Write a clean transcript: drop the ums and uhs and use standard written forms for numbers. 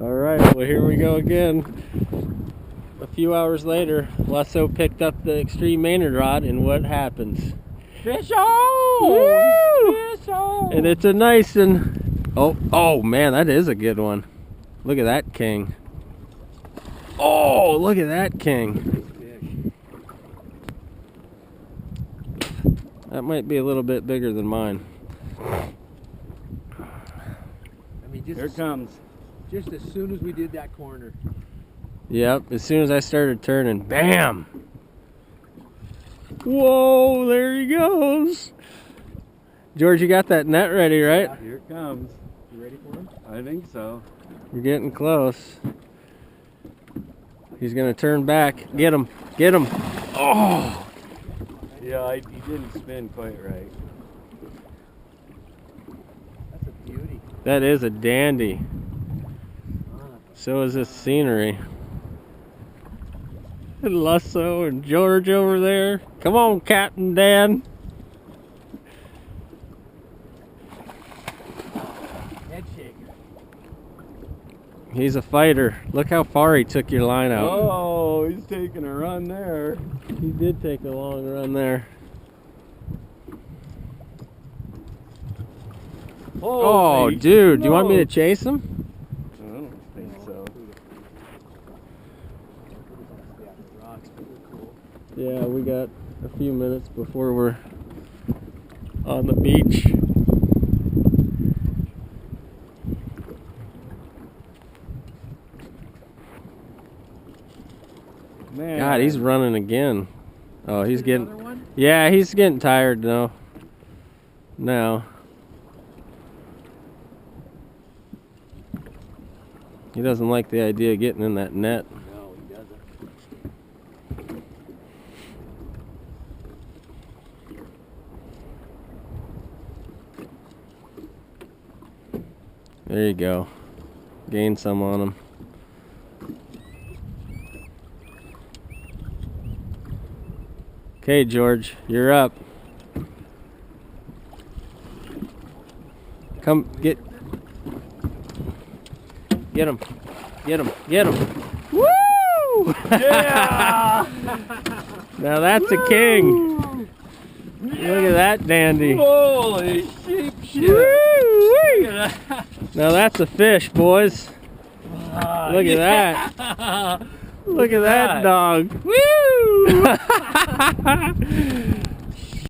All right, well here we go again. A few hours later, Lasso picked up the Extreme Maynard rod, and what happens? Fish on! Fish on! And it's a nice one. Oh man, that is a good one. Look at that king. Oh, look at that king. That might be a little bit bigger than mine. I mean, here it comes. Just as soon as we did that corner. Yep, as soon as I started turning, bam! Whoa, there he goes. George, you got that net ready, right? Yeah, here it comes. You ready for him? I think so. You're getting close. He's gonna turn back. Get him, get him. Oh! Yeah, he didn't spin quite right. That's a beauty. That is a dandy. So is this scenery. And Lasso and George over there. Come on, Captain Dan. Head shaker. He's a fighter. Look how far he took your line out. Oh, he's taking a run there. He did take a long run there. Oh, dude, do you want me to chase him? I don't think so. Yeah, we got a few minutes before we're on the beach. Man. God, he's running again. Oh, he's getting... Yeah, he's getting tired now. Now. He doesn't like the idea of getting in that net. No, he doesn't. There you go. Gain some on him. Okay, George, you're up. Come, get him. Get him. Get him. Woo! Yeah! Now that's a king. Look at that dandy. Holy sheep shit. Woo! Now that's a fish, boys. Look at that. Look at that dog. Woo!